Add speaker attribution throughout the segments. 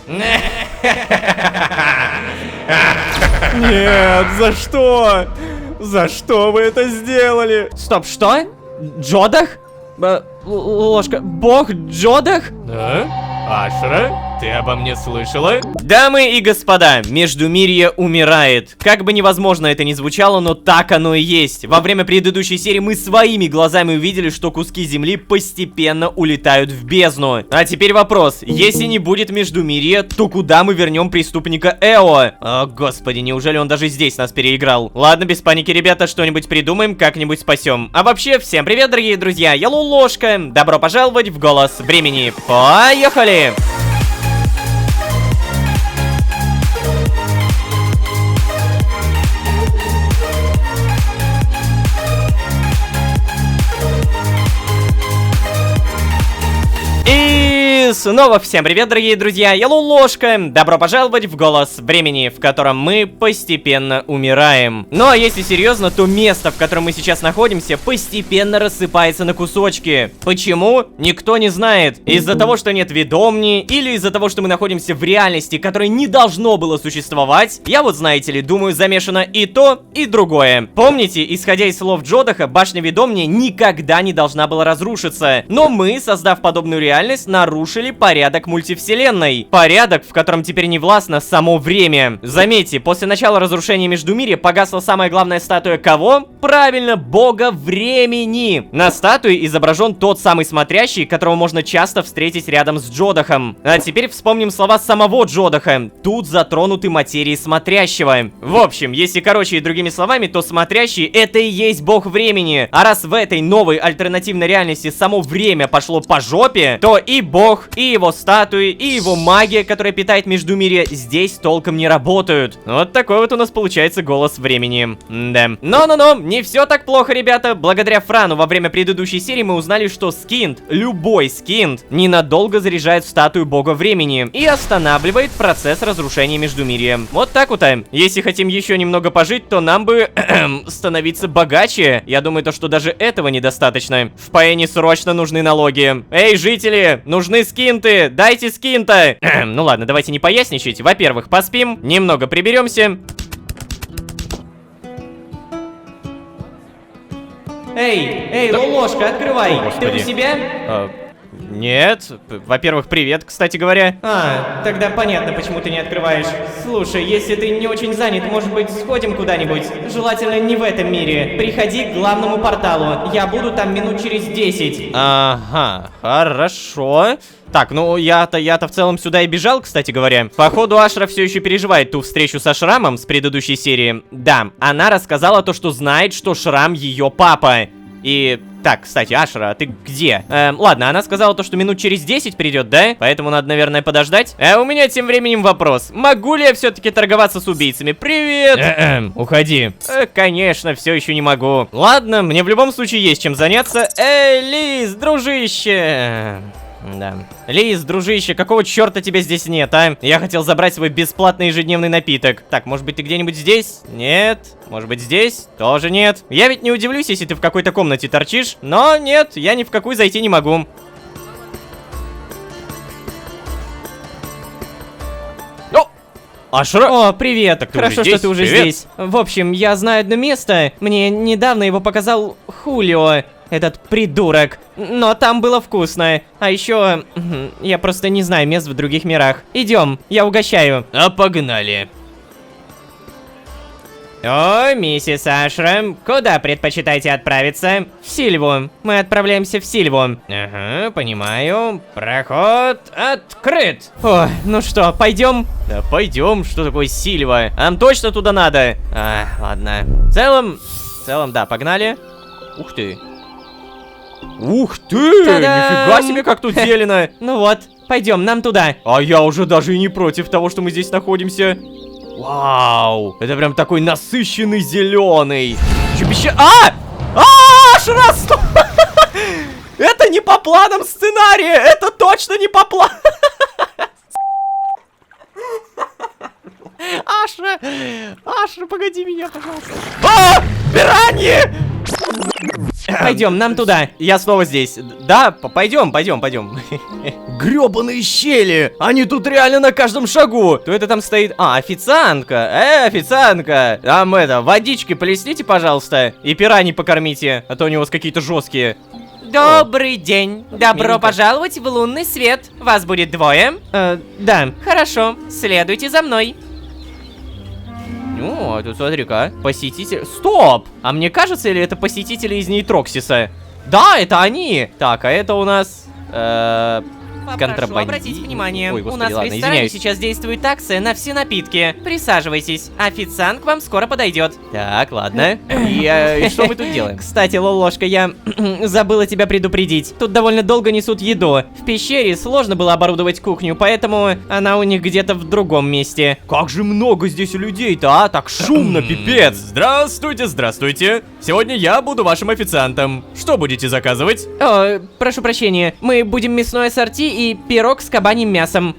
Speaker 1: Нет, за что? За что вы это сделали? Стоп, что? Джодах? Ложка. Бог Джодах?
Speaker 2: Ашра, ты обо мне слышала?
Speaker 1: Дамы и господа, Междумирье умирает. Как бы невозможно это ни звучало, но так оно и есть. Во время предыдущей серии мы своими глазами увидели, что куски земли постепенно улетают в бездну. А теперь вопрос. Если не будет Междумирья, то куда мы вернем преступника Эо? О, господи, неужели он даже здесь нас переиграл? Ладно, без паники, ребята, что-нибудь придумаем, как-нибудь спасем. А вообще, всем привет, дорогие друзья, я Лолошка. Добро пожаловать в Голос Времени. Поехали! И снова всем привет, дорогие друзья, я Лолошка. Добро пожаловать в Голос Времени, в котором мы постепенно умираем. Ну а если серьезно, то место, в котором мы сейчас находимся, постепенно рассыпается на кусочки. Почему? Никто не знает. Из-за того, что нет ведомни, или из-за того, что мы находимся в реальности, которой не должно было существовать. Я вот, знаете ли, думаю, замешано и то, и другое. Помните, исходя из слов Джодаха, башня ведомни никогда не должна была разрушиться. Но мы, создав подобную реальность, нарушили порядок мультивселенной. Порядок, в котором теперь не властно само время. Заметьте, после начала разрушения Междумирья погасла самая главная статуя кого? Правильно, бога времени. На статуе изображен тот самый смотрящий, которого можно часто встретить рядом с Джодахом. А теперь вспомним слова самого Джодаха. Тут затронуты материи смотрящего. В общем, если короче и другими словами, то смотрящий это и есть бог времени. А раз в этой новой альтернативной реальности само время пошло по жопе, то и бог, и его статуи, и его магия, которая питает Междумирье, здесь толком не работают. Вот такой вот у нас получается Голос Времени. Да. Но, не все так плохо, ребята. Благодаря Франу во время предыдущей серии мы узнали, что скинт, любой скинт, ненадолго заряжает в статую бога времени и останавливает процесс разрушения Междумирья. Вот так вот. Если хотим еще немного пожить, то нам бы становиться богаче. Я думаю, то, что даже этого недостаточно. В Паэне срочно нужны налоги. Эй, жители, нужны скинты, дайте скинта. Ну ладно, давайте не поясничать. Во-первых, поспим, немного приберемся. Эй, Лолошка, открывай. Ты у себя? Нет. Во-первых, привет, кстати говоря. Тогда понятно, почему ты не открываешь. Слушай, если ты не очень занят, может быть, сходим куда-нибудь? Желательно не в этом мире. Приходи к главному порталу. Я буду там минут через 10. Ага, хорошо. Так, ну я-то в целом сюда и бежал, кстати говоря. Походу, Ашра все еще переживает ту встречу со Шрамом с предыдущей серии. Да, она рассказала то, что знает, что Шрам ее папа. И... Так, кстати, Ашра, ты где? Ладно, она сказала то, что минут через 10 придет, да? Поэтому надо, наверное, подождать. У меня тем временем вопрос. Могу ли я все-таки торговаться с убийцами? Привет!
Speaker 2: Уходи.
Speaker 1: Конечно, все еще не могу. Ладно, мне в любом случае есть чем заняться. Лиз, дружище! Да. Лиз, дружище, какого черта тебя здесь нет, а? Я хотел забрать свой бесплатный ежедневный напиток. Так, может быть, ты где-нибудь здесь? Нет. Может быть, здесь? Тоже нет. Я ведь не удивлюсь, если ты в какой-то комнате торчишь. Но нет, я ни в какую зайти не могу. Ашра? О, привет. Так хорошо, что ты уже здесь. В общем, я знаю одно место. Мне недавно его показал Хулио. Этот придурок. Но там было вкусно. А еще я просто не знаю мест в других мирах. Идем, я угощаю.
Speaker 2: А погнали.
Speaker 1: О, миссис Ашра, куда предпочитаете отправиться? В Сильву. Мы отправляемся в Сильву. Ага, понимаю. Проход открыт. О, ну что, пойдем? Да, пойдем. Что такое Сильва? Нам точно туда надо? Ладно. В целом, да, погнали. Ух ты. Ух ты!
Speaker 2: Та-дам!
Speaker 1: Нифига себе, как тут зелено! Ну вот, пойдем, нам туда. А я уже даже и не против того, что мы здесь находимся. Вау! Это прям такой насыщенный зеленый. Чубище... Шрас! Это не по планам сценария! Это точно не по планам! Ашра, погоди меня, пожалуйста. Пираньи! Пойдем, нам туда. Я снова здесь. Да, пойдем. Гребаные щели! Они тут реально на каждом шагу. Кто это там стоит? А, официантка. Официантка. Там водички плесните, пожалуйста. И пираний покормите, а то у него какие-то жесткие.
Speaker 3: Добрый день. Добро
Speaker 1: Миленько.
Speaker 3: пожаловать в лунный свет. Вас будет двое?
Speaker 1: Да.
Speaker 3: Хорошо, следуйте за мной.
Speaker 1: О, тут смотри-ка, посетитель... Стоп! А мне кажется, или это посетители из Нейтроксиса? Да, это они! Так, а это у нас...
Speaker 3: Попрошу
Speaker 1: контрабандист.
Speaker 3: обратить внимание,
Speaker 1: Ой,
Speaker 3: у
Speaker 1: господи,
Speaker 3: нас в
Speaker 1: ладно,
Speaker 3: ресторане
Speaker 1: извиняюсь.
Speaker 3: сейчас действует акция на все напитки. Присаживайтесь, официант к вам скоро подойдет.
Speaker 1: Так, ладно. И что мы тут делаем? Кстати, Лолошка, я забыла тебя предупредить. Тут довольно долго несут еду. В пещере сложно было оборудовать кухню, поэтому она у них где-то в другом месте. Как же много здесь людей-то, а? Так шумно, пипец.
Speaker 2: Здравствуйте. Сегодня я буду вашим официантом. Что будете заказывать?
Speaker 1: О, прошу прощения, мы будем мясное ассорти и пирог с кабаньим мясом.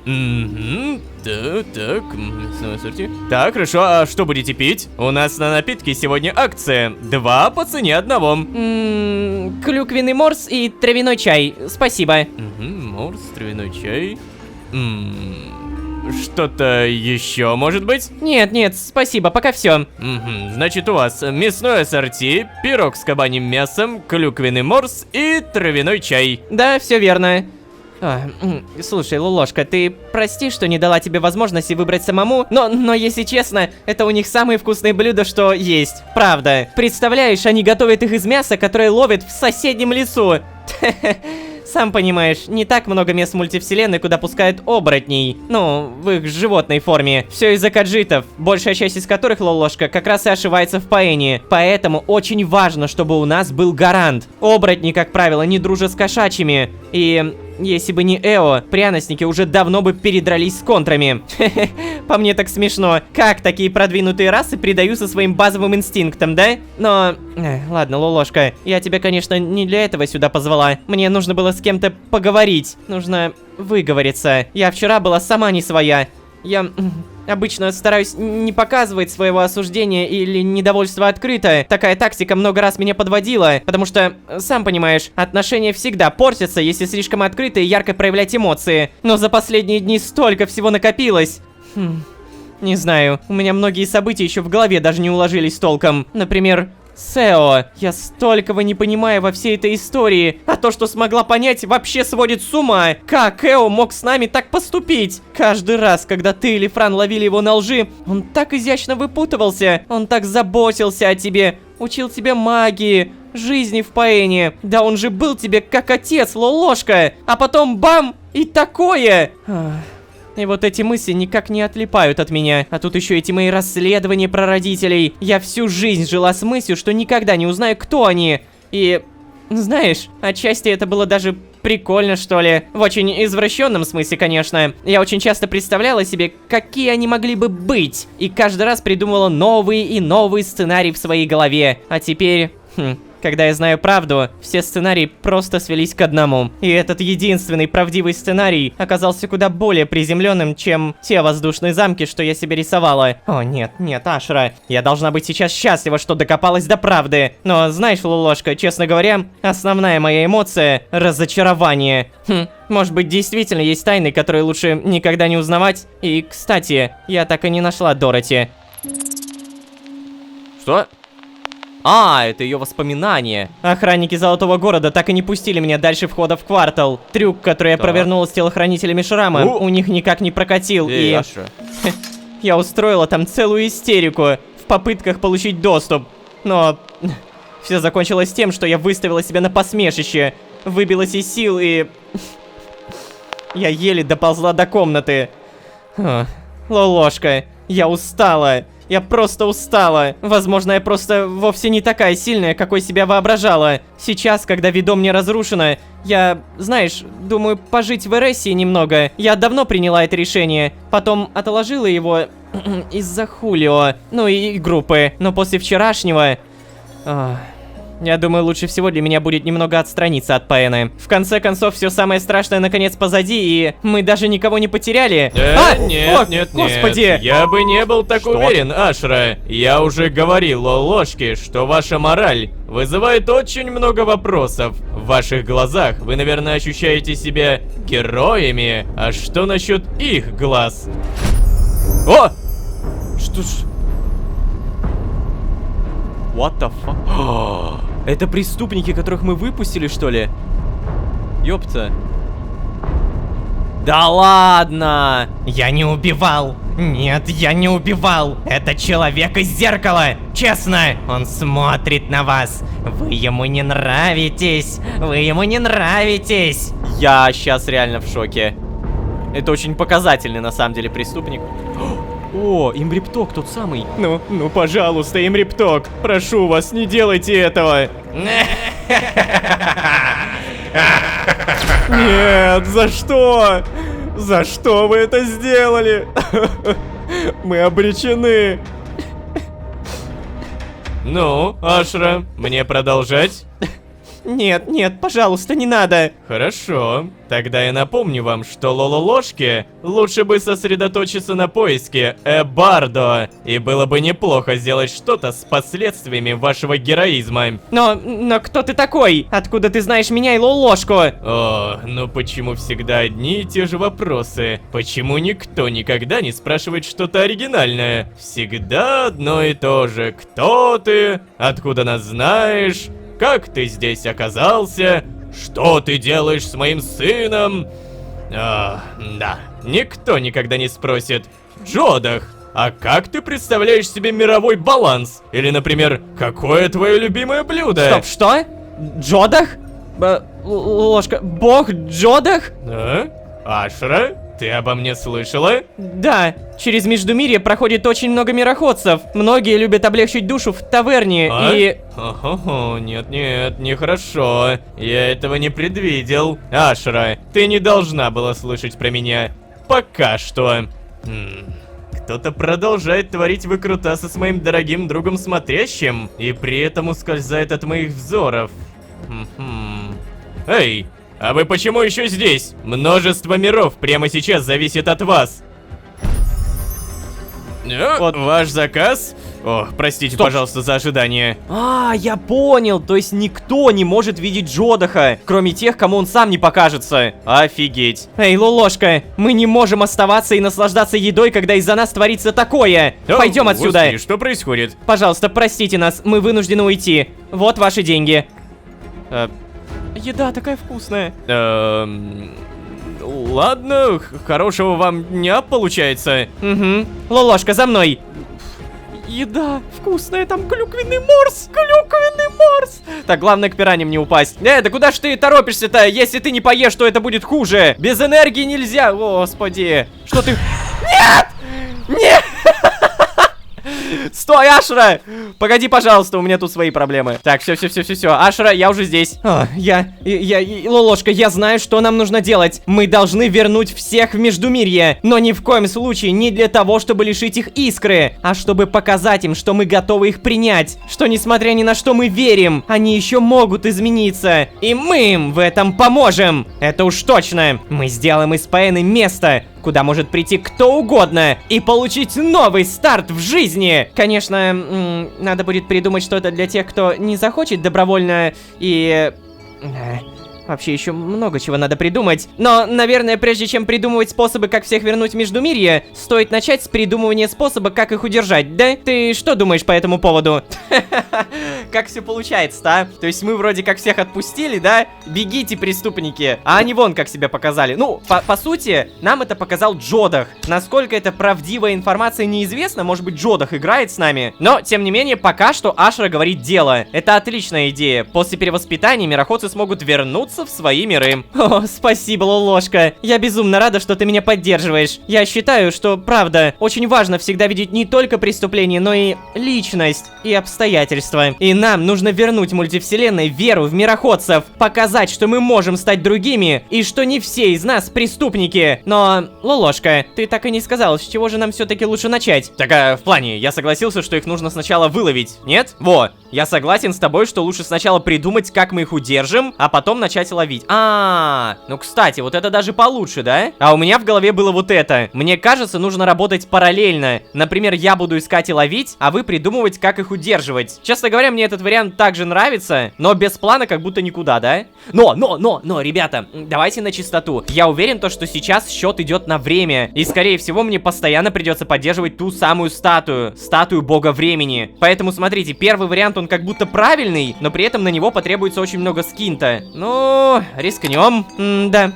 Speaker 2: Так, мясное ассорти. Так, хорошо, а что будете пить? У нас на напитки сегодня акция. 2 по цене одного.
Speaker 1: Клюквенный морс и травяной чай. Спасибо.
Speaker 2: Морс, травяной чай. Что-то еще может быть?
Speaker 1: Нет, спасибо, пока все.
Speaker 2: Значит, у вас мясное ассорти, пирог с кабаньим мясом, клюквенный морс и травяной чай.
Speaker 1: Да, все верно. Слушай, Лулошка, ты прости, что не дала тебе возможности выбрать самому, но если честно, это у них самые вкусные блюда, что есть. Правда. Представляешь, они готовят их из мяса, которое ловят в соседнем лесу. Сам понимаешь, не так много мест мультивселенной, куда пускают оборотней. Ну, в их животной форме. Все из-за каджитов, большая часть из которых, Лолошка, как раз и ошивается в Паэне. Поэтому очень важно, чтобы у нас был гарант. Оборотни, как правило, не дружат с кошачьими. И... если бы не Эо, пряностники уже давно бы передрались с контрами. По мне так смешно. Как такие продвинутые расы предаются своим базовым инстинктам, да? Но... ладно, Лолошка, я тебя, конечно, не для этого сюда позвала. Мне нужно было с кем-то поговорить. Нужно выговориться. Я вчера была сама не своя. Я... обычно стараюсь не показывать своего осуждения или недовольства открыто. Такая тактика много раз меня подводила, потому что, сам понимаешь, отношения всегда портятся, если слишком открыто и ярко проявлять эмоции. Но за последние дни столько всего накопилось. Не знаю, у меня многие события еще в голове даже не уложились толком. Например... Сео, я столького не понимаю во всей этой истории, а то, что смогла понять, вообще сводит с ума. Как Эо мог с нами так поступить? Каждый раз, когда ты или Фран ловили его на лжи, он так изящно выпутывался, он так заботился о тебе, учил тебя магии, жизни в Паэне. Да он же был тебе как отец, Лолошка, а потом бам, и такое. И вот эти мысли никак не отлипают от меня. А тут еще эти мои расследования про родителей. Я всю жизнь жила с мыслью, что никогда не узнаю, кто они. И, знаешь, отчасти это было даже прикольно, что ли. В очень извращенном смысле, конечно. Я очень часто представляла себе, какие они могли бы быть. И каждый раз придумывала новые и новые сценарии в своей голове. А теперь... когда я знаю правду, все сценарии просто свелись к одному. И этот единственный правдивый сценарий оказался куда более приземленным, чем те воздушные замки, что я себе рисовала. О, нет, Ашра. Я должна быть сейчас счастлива, что докопалась до правды. Но знаешь, Лулошка, честно говоря, основная моя эмоция — разочарование. Может быть, действительно есть тайны, которые лучше никогда не узнавать? И, кстати, я так и не нашла Дороти. Что? Это ее воспоминания. Охранники Золотого Города так и не пустили меня дальше входа в квартал. Трюк, который я провернула с телохранителями Шрама, у них никак не прокатил. И я устроила там целую истерику в попытках получить доступ. Но все закончилось тем, что я выставила себя на посмешище, выбилась из сил и... я еле доползла до комнаты. Лолошка, я устала. Я просто устала. Возможно, я просто вовсе не такая сильная, какой себя воображала. Сейчас, когда Видо мне разрушено, я, знаешь, думаю пожить в Эресии немного. Я давно приняла это решение. Потом отложила его из-за Хулио. Ну и группы. Но после вчерашнего... Я думаю, лучше всего для меня будет немного отстраниться от Пэйны. В конце концов, все самое страшное наконец позади, и мы даже никого не потеряли.
Speaker 2: Нет,
Speaker 1: господи!
Speaker 2: Я бы не был так
Speaker 1: Что?
Speaker 2: уверен, Ашра. Я уже говорил о ложке, что ваша мораль вызывает очень много вопросов. В ваших глазах вы, наверное, ощущаете себя героями. А что насчет их глаз?
Speaker 1: О! Что ж... What the fuck? Это преступники, которых мы выпустили, что ли? Ёпта. Да ладно!
Speaker 3: Я не убивал. Нет, я не убивал. Это человек из зеркала. Честно, он смотрит на вас. Вы ему не нравитесь. Вы ему не нравитесь.
Speaker 1: Я сейчас реально в шоке. Это очень показательный, на самом деле, преступник. О, Имрипток, тот самый.
Speaker 2: Ну, пожалуйста, Имрипток, прошу вас, не делайте этого. Нет, за что? За что вы это сделали? Мы обречены. Ну, Ашра, мне продолжать?
Speaker 1: Нет, нет, пожалуйста, не надо.
Speaker 2: Хорошо. Тогда я напомню вам, что Лололошке лучше бы сосредоточиться на поиске Эбардо. И было бы неплохо сделать что-то с последствиями вашего героизма.
Speaker 1: Но кто ты такой? Откуда ты знаешь меня и Лолошку?
Speaker 2: О, ну почему всегда одни и те же вопросы? Почему никто никогда не спрашивает что-то оригинальное? Всегда одно и то же. Кто ты? Откуда нас знаешь? Как ты здесь оказался? Что ты делаешь с моим сыном? Да, никто никогда не спросит. Джодах, а как ты представляешь себе мировой баланс? Или, например, какое твое любимое блюдо?
Speaker 1: Стоп, что? Джодах? Ложка, бог Джодах?
Speaker 2: А? Ашра, ты обо мне слышала?
Speaker 1: Да, через Междумирье проходит очень много мироходцев. Многие любят облегчить душу в таверне и...
Speaker 2: О, нет, нехорошо. Я этого не предвидел. Ашра, ты не должна была слышать про меня. Пока что. Кто-то продолжает творить выкрутасы с моим дорогим другом смотрящим, и при этом ускользает от моих взоров. Эй, а вы почему еще здесь? Множество миров прямо сейчас зависит от вас. Вот ваш заказ. О, простите,
Speaker 1: Стоп.
Speaker 2: пожалуйста, за ожидание.
Speaker 1: А, я понял, то есть никто не может видеть Джодаха, кроме тех, кому он сам не покажется. Офигеть. Эй, Лолошка, мы не можем оставаться и наслаждаться едой, когда из-за нас творится такое. Пойдем отсюда.
Speaker 2: Господи, что происходит?
Speaker 1: Пожалуйста, простите нас, мы вынуждены уйти. Вот ваши деньги. Еда такая вкусная.
Speaker 2: Ладно, хорошего вам дня получается.
Speaker 1: Угу. Лолошка, за мной. Еда вкусная, там клюквенный морс. Клюквенный морс. Так, главное к пираньям не упасть. Да куда ж ты торопишься-то? Если ты не поешь, то это будет хуже. Без энергии нельзя. Господи. Что ты... Нет! Нет! Стой, Ашра! Погоди, пожалуйста, у меня тут свои проблемы. Так, все. Ашра, я уже здесь. Лолошка, я знаю, что нам нужно делать. Мы должны вернуть всех в Междумирье. Но ни в коем случае не для того, чтобы лишить их искры, а чтобы показать им, что мы готовы их принять. Что, несмотря ни на что мы верим, они еще могут измениться. И мы им в этом поможем. Это уж точно. Мы сделаем из Пэйны место, куда может прийти кто угодно и получить новый старт в жизни. Конечно, надо будет придумать что-то для тех, кто не захочет добровольно и... Вообще еще много чего надо придумать. Но, наверное, прежде чем придумывать способы, как всех вернуть в Междумирье, стоит начать с придумывания способа, как их удержать, да? Ты что думаешь по этому поводу? Как все получается-то, а? То есть мы вроде как всех отпустили, да? Бегите, преступники. А они вон как себя показали. Ну, по сути, нам это показал Джодах. Насколько это правдивая информация, неизвестно. Может быть, Джодах играет с нами. Но, тем не менее, пока что Ашра говорит дело. Это отличная идея. После перевоспитания мироходцы смогут вернуться вернуться в свои миры.
Speaker 3: О, спасибо, Лолошка. Я безумно рада, что ты меня поддерживаешь. Я считаю, что, правда, очень важно всегда видеть не только преступление, но и личность и обстоятельства. И нам нужно вернуть мультивселенной веру в мироходцев, показать, что мы можем стать другими, и что не все из нас преступники. Но, Лолошка, ты так и не сказал, с чего же нам все-таки лучше начать?
Speaker 1: Так, в плане, я согласился, что их нужно сначала выловить, нет? Во, я согласен с тобой, что лучше сначала придумать, как мы их удержим, а потом начать ловить. Ну, кстати, вот это даже получше, да? А у меня в голове было вот это. Мне кажется, нужно работать параллельно. Например, я буду искать и ловить, а вы придумывать, как их удерживать. Честно говоря, мне этот вариант также нравится, но без плана как будто никуда, да? Но, ребята, давайте на чистоту. Я уверен, что сейчас счет идет на время, и, скорее всего, мне постоянно придется поддерживать ту самую статую бога времени. Поэтому, смотрите, первый вариант, он как будто правильный, но при этом на него потребуется очень много скинта. Ну, рискнем.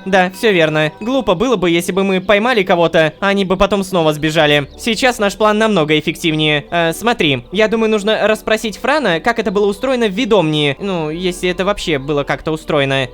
Speaker 1: Да, все верно. Глупо было бы, если бы мы поймали кого-то, а они бы потом снова сбежали. Сейчас наш план намного эффективнее. Смотри, я думаю, нужно расспросить Франа, как это было устроено в Ведомнии. Ну, если это вообще было как-то устроено.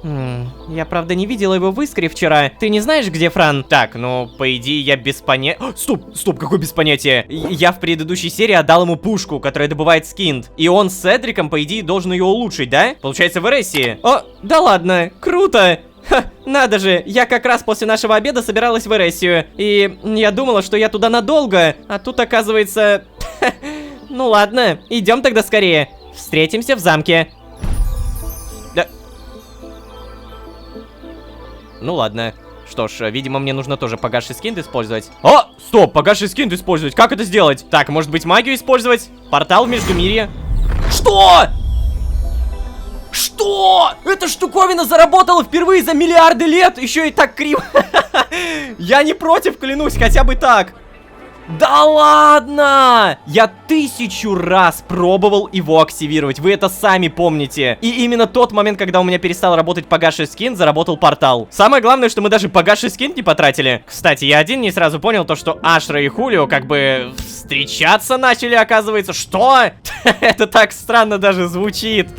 Speaker 1: Я, правда, не видела его в Искре вчера. Ты не знаешь, где Фран? Так, ну, по идее, я без понятия... Стоп, какое без понятия? Я в предыдущей серии отдал ему пушку, которая добывает скинт. И он с Эдриком, по идее, должен ее улучшить, да? Получается, в Эресии. О, да ладно, круто! Ха, надо же, я как раз после нашего обеда собиралась в Эресию. И я думала, что я туда надолго, а тут оказывается... Ну ладно, идем тогда скорее. Встретимся в замке. Да. Ну ладно. Что ж, видимо, мне нужно тоже погасший скинт использовать. О, стоп, погасший скинт использовать. Как это сделать? Так, может быть, магию использовать? Портал в Междумирье. Что? Что? Эта штуковина заработала впервые за миллиарды лет, еще и так криво. Я не против, клянусь, хотя бы так. Да ладно! Я 1000 раз пробовал его активировать, вы это сами помните. И именно тот момент, когда у меня перестал работать погасший скин, заработал портал. Самое главное, что мы даже погасший скин не потратили. Кстати, я один не сразу понял то, что Ашра и Хулио как бы встречаться начали, оказывается. Что? Это так странно даже звучит.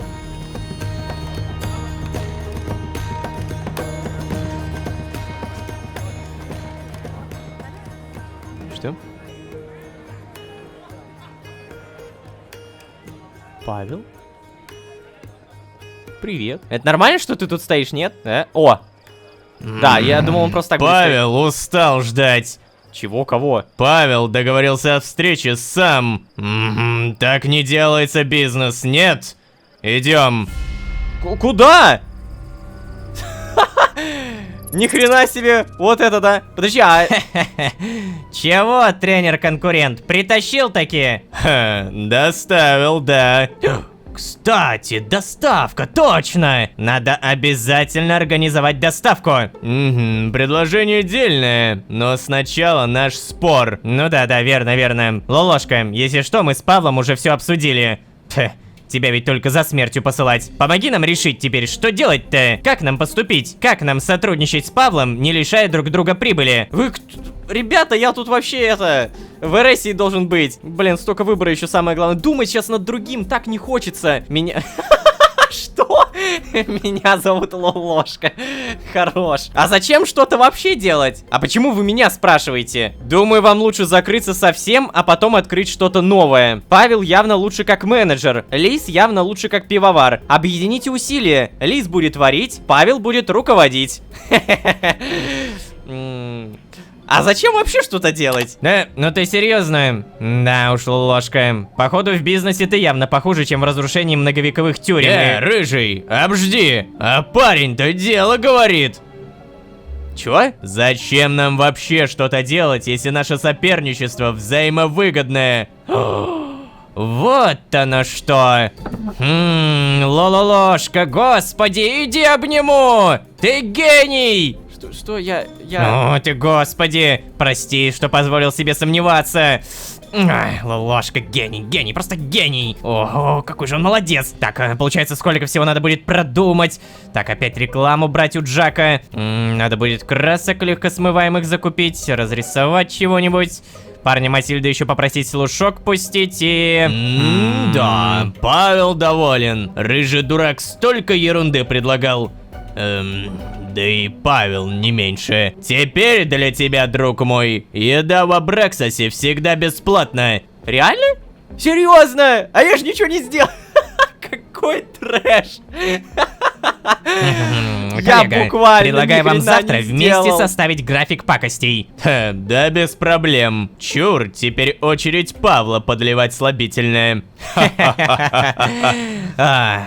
Speaker 1: Что? Павел? Привет. Это нормально, что ты тут стоишь, нет? О! Да, я думал, он просто так будет стоять.
Speaker 2: Павел устал ждать.
Speaker 1: Чего, кого?
Speaker 2: Павел договорился о встрече сам. Так не делается бизнес, нет? Идем.
Speaker 1: Куда? Ни хрена себе, вот это да. Подожди,
Speaker 3: Чего, тренер-конкурент, притащил такие?
Speaker 2: Доставил, да.
Speaker 3: Кстати, доставка, точно! Надо обязательно организовать доставку.
Speaker 2: Предложение дельное, но сначала наш спор.
Speaker 3: Ну да, верно. Лолошка, если что, мы с Павлом уже все обсудили. Тебя ведь только за смертью посылать. Помоги нам решить теперь, что делать-то? Как нам поступить? Как нам сотрудничать с Павлом, не лишая друг друга прибыли?
Speaker 1: Вы... Ребята, я тут вообще в Эресии должен быть. Блин, столько выбора еще, самое главное. Думать сейчас над другим так не хочется. Меня... Что? Меня зовут Лолошка. Хорош. А зачем что-то вообще делать? А почему вы меня спрашиваете? Думаю, вам лучше закрыться совсем, а потом открыть что-то новое. Павел явно лучше как менеджер. Лис явно лучше как пивовар. Объедините усилия. Лис будет варить, Павел будет руководить. А зачем вообще что-то делать?
Speaker 3: Ну ты серьезно? Да уж, Лолошка. Походу в бизнесе ты явно похуже, чем в разрушении многовековых тюрем.
Speaker 2: Рыжий, обжди. А парень-то дело говорит.
Speaker 1: Чё?
Speaker 2: Зачем нам вообще что-то делать, если наше соперничество взаимовыгодное?
Speaker 3: Вот оно что. Лолошка, господи, иди обниму. Ты гений.
Speaker 1: Что я...
Speaker 3: Ну ты, господи, прости, что позволил себе сомневаться. Лолошка, гений, просто гений. Ого, какой же он молодец. Так, получается, сколько всего надо будет продумать. Так, опять рекламу брать у Джака. Надо будет красок легкосмываемых закупить, разрисовать чего-нибудь. Парня Матильды еще попросить слушок пустить и...
Speaker 2: Да, Павел доволен. Рыжий дурак столько ерунды предлагал. Да и Павел не меньше. Теперь для тебя, друг мой, еда в Абраксасе всегда бесплатная.
Speaker 1: Реально? Серьезно? А я же ничего не сделал. Какой трэш. Я
Speaker 3: Коллега,
Speaker 1: буквально
Speaker 3: предлагаю
Speaker 1: ни
Speaker 3: вам
Speaker 1: хрена
Speaker 3: завтра
Speaker 1: не
Speaker 3: вместе
Speaker 1: сделал.
Speaker 3: составить график пакостей.
Speaker 2: Ха, да без проблем. Чур, теперь очередь Павла подливать слабительное.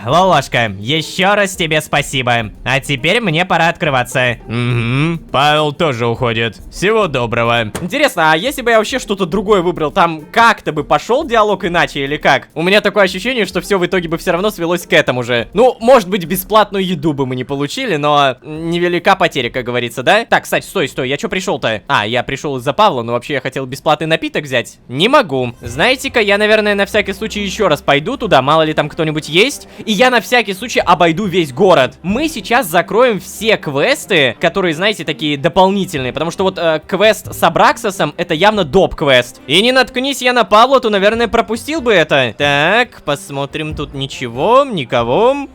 Speaker 3: Лолошка, еще раз тебе спасибо. А теперь мне пора открываться.
Speaker 2: Угу, Павел тоже уходит. Всего доброго.
Speaker 1: Интересно, а если бы я вообще что-то другое выбрал, там как-то бы пошел диалог иначе или как? У меня такое ощущение, что все в итоге бы все равно свелось к этому же. Ну, может быть, бесплатную еду бы мы не получили, но невелика потеря, как говорится, да? Так, кстати, стой, я что пришел-то? А, я пришел из-за Павла, но вообще я хотел бесплатный напиток взять. Не могу. Знаете-ка, я, наверное, на всякий случай еще раз пойду туда, мало ли там кто-нибудь есть. И я на всякий случай обойду весь город. Мы сейчас закроем все квесты, которые, знаете, такие дополнительные. Потому что вот квест с Абраксасом, это явно доп-квест. И не наткнись я на Павла, то, наверное, пропустил бы это. Так, посмотрим, тут ничего, никого.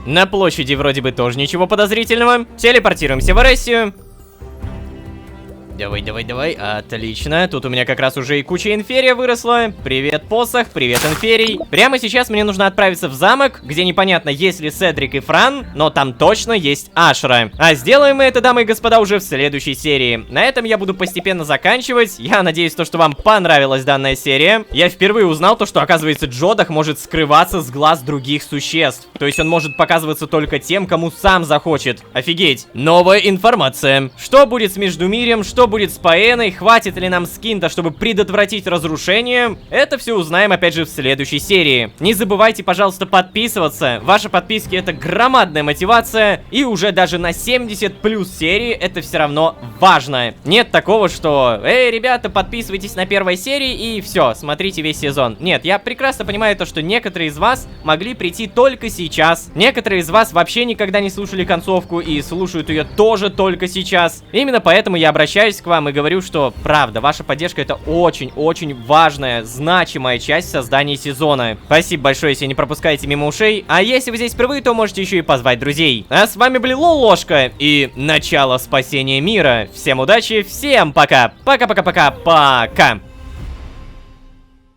Speaker 1: На площади вроде бы тоже ничего подозрительного. Телепортируемся в Арессию. Давай, отлично. Тут у меня как раз уже и куча инферия выросла. Привет, посох, привет, инферий. Прямо сейчас мне нужно отправиться в замок, где непонятно, есть ли Седрик и Фран, но там точно есть Ашра. А сделаем мы это, дамы и господа, уже в следующей серии. На этом я буду постепенно заканчивать. Я надеюсь, что вам понравилась данная серия. Я впервые узнал то, что, оказывается, Джодах может скрываться с глаз других существ. То есть он может показываться только тем, кому сам захочет. Офигеть. Новая информация. Что будет с Междумирьем, что будет с Паэной, хватит ли нам скинта, чтобы предотвратить разрушение, это все узнаем опять же в следующей серии. Не забывайте, пожалуйста, подписываться. Ваши подписки — это громадная мотивация, и уже даже на 70 плюс серии это все равно важно. Нет такого, что эй, ребята, подписывайтесь на первой серии и все, смотрите весь сезон. Нет, я прекрасно понимаю то, что некоторые из вас могли прийти только сейчас. Некоторые из вас вообще никогда не слушали концовку и слушают ее тоже только сейчас. Именно поэтому я обращаюсь к вам и говорю, что правда, ваша поддержка — это очень-очень важная, значимая часть создания сезона. Спасибо большое, если не пропускаете мимо ушей. А если вы здесь впервые, то можете еще и позвать друзей. А с вами были Лолошка и начало спасения мира. Всем удачи, всем пока. Пока-пока-пока-пока.